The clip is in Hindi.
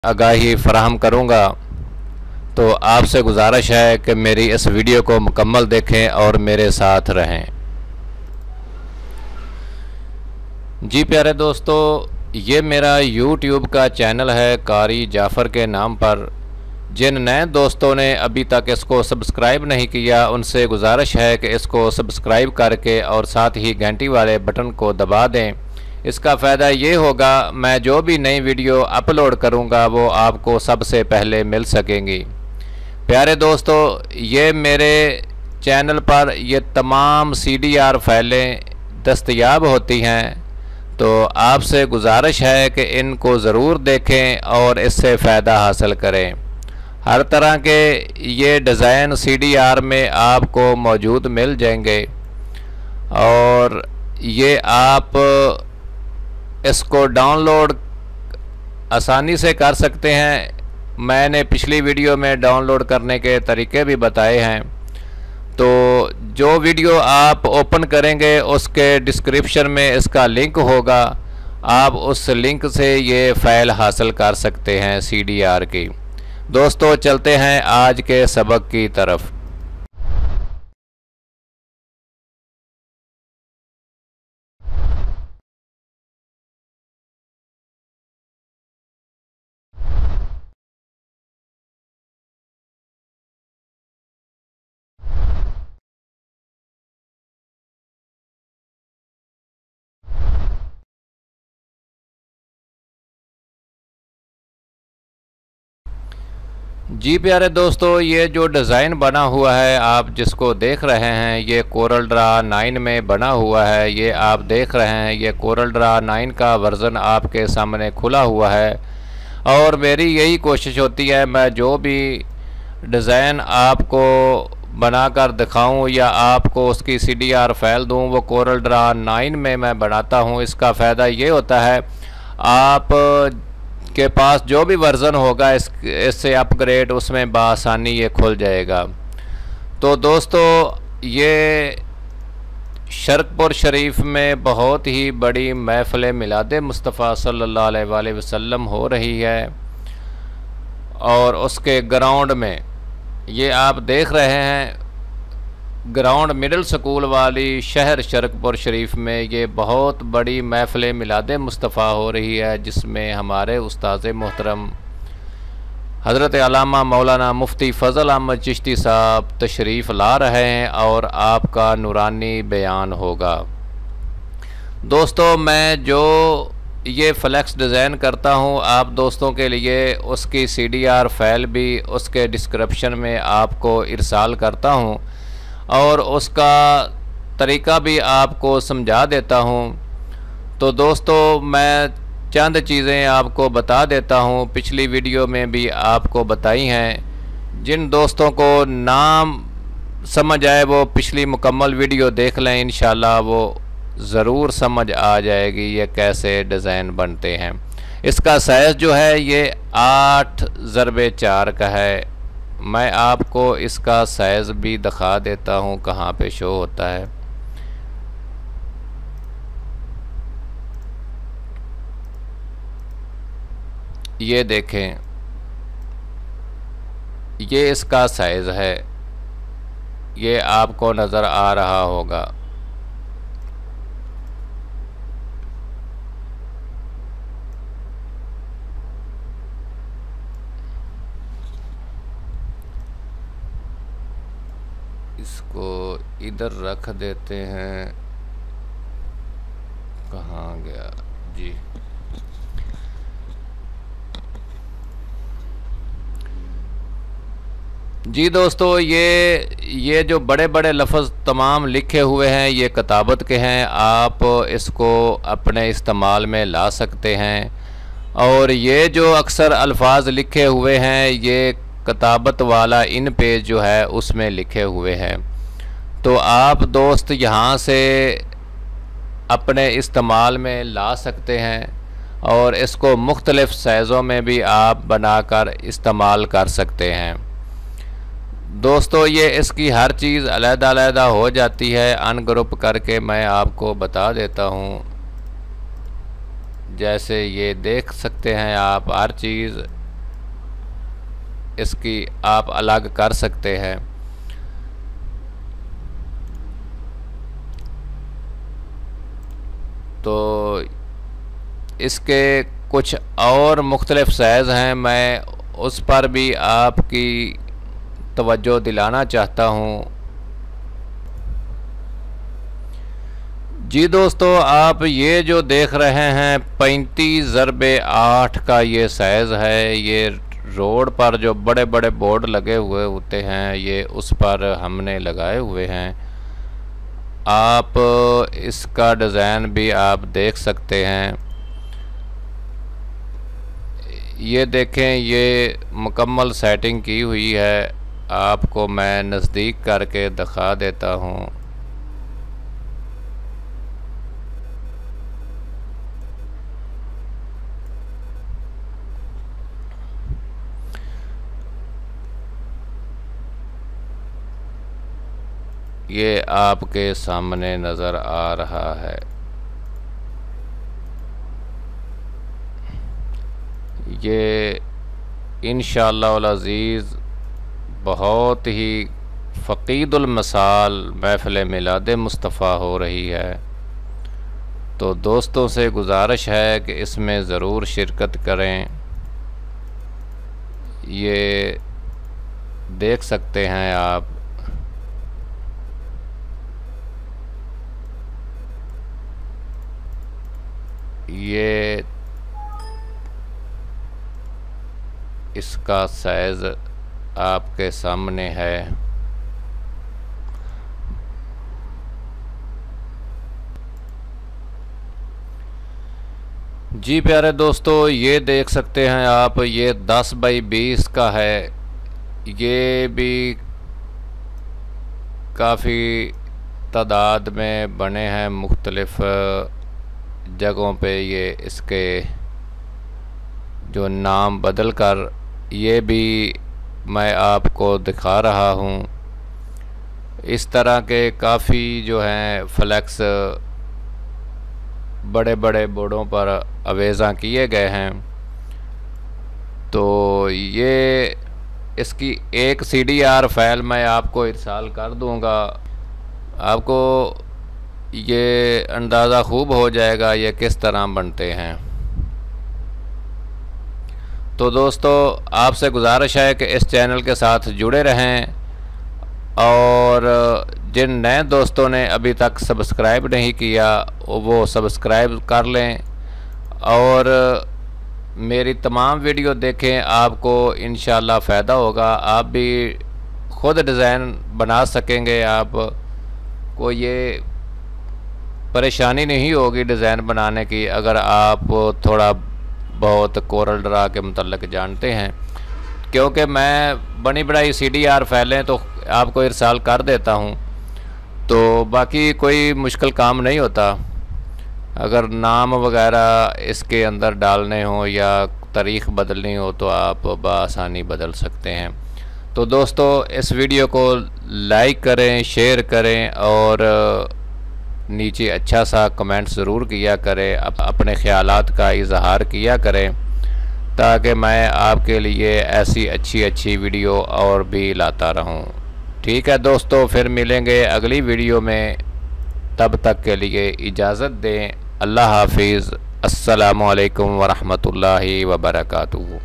आगाही फराहम करूँगा। तो आपसे गुजारिश है कि मेरी इस वीडियो को मुकम्मल देखें और मेरे साथ रहें। जी प्यारे दोस्तों, ये मेरा YouTube का चैनल है कारी जाफ़र के नाम पर। जिन नए दोस्तों ने अभी तक इसको सब्सक्राइब नहीं किया, उनसे गुजारिश है कि इसको सब्सक्राइब करके और साथ ही घंटी वाले बटन को दबा दें। इसका फ़ायदा ये होगा, मैं जो भी नई वीडियो अपलोड करूँगा वो आपको सबसे पहले मिल सकेंगी। प्यारे दोस्तों, ये मेरे चैनल पर ये तमाम CDR फाइलें दस्तयाब होती हैं, तो आपसे गुजारिश है कि इनको ज़रूर देखें और इससे फ़ायदा हासिल करें। हर तरह के ये डिज़ाइन CDR में आपको मौजूद मिल जाएंगे और ये आप इसको डाउनलोड आसानी से कर सकते हैं। मैंने पिछली वीडियो में डाउनलोड करने के तरीके भी बताए हैं, तो जो वीडियो आप ओपन करेंगे उसके डिस्क्रिप्शन में इसका लिंक होगा, आप उस लिंक से ये फ़ाइल हासिल कर सकते हैं CDR की। दोस्तों, चलते हैं आज के सबक की तरफ। जी प्यारे दोस्तों, ये जो डिज़ाइन बना हुआ है आप जिसको देख रहे हैं, ये कोरल ड्रा 9 में बना हुआ है। ये आप देख रहे हैं, ये कोरल ड्रा 9 का वर्ज़न आपके सामने खुला हुआ है। और मेरी यही कोशिश होती है, मैं जो भी डिज़ाइन आपको बनाकर दिखाऊं या आपको उसकी CDR फाइल दूं, वो कोरल ड्रा 9 में मैं बनाता हूं। इसका फ़ायदा ये होता है, आप के पास जो भी वर्ज़न होगा इससे अपग्रेड उसमें बआसानी ये खुल जाएगा। तो दोस्तों, ये शरकपुर शरीफ में बहुत ही बड़ी महफ़िल मिलाद मुस्तफ़ा सल्लल्लाहु अलैहि वसल्लम हो रही है और उसके ग्राउंड में ये आप देख रहे हैं, ग्राउंड मिडिल स्कूल वाली शहर शरकपुर शरीफ में ये बहुत बड़ी महफ़िल मिलाद मुस्तफ़ा हो रही है, जिसमें हमारे उस्ताद मोहतरम हज़रत अल्लामा मौलाना मुफ्ती फ़ज़ल अहमद चिश्ती साहब तशरीफ़ ला रहे हैं और आपका नूरानी बयान होगा। दोस्तों, मैं जो ये फ्लैक्स डिज़ाइन करता हूँ आप दोस्तों के लिए, उसकी CDR फाइल भी उसके डिस्क्रिप्शन में आपको इरसाल करता हूँ और उसका तरीका भी आपको समझा देता हूँ। तो दोस्तों, मैं चंद चीज़ें आपको बता देता हूँ, पिछली वीडियो में भी आपको बताई हैं। जिन दोस्तों को नाम समझ आए वो पिछली मुकम्मल वीडियो देख लें, इंशाल्लाह वो ज़रूर समझ आ जाएगी ये कैसे डिज़ाइन बनते हैं। इसका साइज़ जो है ये 8x4 का है। मैं आपको इसका साइज़ भी दिखा देता हूँ कहाँ पे शो होता है। ये देखें, ये इसका साइज़ है, ये आपको नज़र आ रहा होगा। इसको इधर रख देते हैं, कहाँ गया जी। जी दोस्तों, ये जो बड़े बड़े लफ्ज़ तमाम लिखे हुए हैं ये किताबत के हैं, आप इसको अपने इस्तेमाल में ला सकते हैं। और ये जो अक्सर अल्फाज लिखे हुए हैं ये किताबत वाला इन पेज जो है उसमें लिखे हुए हैं, तो आप दोस्त यहाँ से अपने इस्तेमाल में ला सकते हैं और इसको मुख्तलिफ़ साइज़ों में भी आप बनाकर इस्तेमाल कर सकते हैं। दोस्तों, ये इसकी हर चीज़ अलग-अलग हो जाती है, अनग्रुप करके मैं आपको बता देता हूँ। जैसे ये देख सकते हैं आप, हर चीज़ इसकी आप अलग कर सकते हैं। तो इसके कुछ और मुख्तलिफ़ साइज़ हैं, मैं उस पर भी आपकी तवज्जो दिलाना चाहता हूँ। जी दोस्तों, आप ये जो देख रहे हैं 35x8 का ये साइज़ है। ये रोड पर जो बड़े बड़े बोर्ड लगे हुए होते हैं, ये उस पर हमने लगाए हुए हैं। आप इसका डिज़ाइन भी आप देख सकते हैं। ये देखें, ये मुकम्मल सेटिंग की हुई है। आपको मैं नज़दीक करके दिखा देता हूँ। ये आपके सामने नज़र आ रहा है। ये इंशाअल्लाह अज़ीज़ बहुत ही फ़क़ीदुल मसाल महफ़िल मिलाद मुस्तफ़ा हो रही है। तो दोस्तों से गुजारिश है कि इसमें ज़रूर शिरकत करें। ये देख सकते हैं आप। ये इसका साइज़ आपके सामने है। जी प्यारे दोस्तों, ये देख सकते हैं आप, ये 10x20 का है। ये भी काफ़ी तादाद में बने हैं मुख्तलिफ़ जगहों पे। ये इसके जो नाम बदल कर ये भी मैं आपको दिखा रहा हूँ। इस तरह के काफ़ी जो हैं फ्लैक्स बड़े बड़े बोर्डों पर अवेज़ा किए गए हैं। तो ये इसकी एक CDR फाइल मैं आपको इरसाल कर दूँगा। आपको ये अंदाज़ा खूब हो जाएगा ये किस तरह बनते हैं। तो दोस्तों, आपसे गुजारिश है कि इस चैनल के साथ जुड़े रहें, और जिन नए दोस्तों ने अभी तक सब्सक्राइब नहीं किया वो सब्सक्राइब कर लें, और मेरी तमाम वीडियो देखें। आपको इंशाअल्लाह फ़ायदा होगा। आप भी ख़ुद डिज़ाइन बना सकेंगे। आप को ये परेशानी नहीं होगी डिज़ाइन बनाने की, अगर आप थोड़ा बहुत कोरल ड्रा के मतलब जानते हैं। क्योंकि मैं बनी बढ़ाई CDR फाइलें तो आपको इरसाल कर देता हूं, तो बाकी कोई मुश्किल काम नहीं होता। अगर नाम वगैरह इसके अंदर डालने हो या तारीख़ बदलनी हो तो आप बआसानी बदल सकते हैं। तो दोस्तों, इस वीडियो को लाइक करें, शेयर करें, और नीचे अच्छा सा कमेंट ज़रूर किया करें। अपने ख़यालात का इजहार किया करें, ताकि मैं आपके लिए ऐसी अच्छी वीडियो और भी लाता रहूं। ठीक है दोस्तों, फिर मिलेंगे अगली वीडियो में। तब तक के लिए इजाज़त दें। अल्लाह हाफिज़। अस्सलामु अलैकुम वरहमतुल्लाहि वबरकातुहू।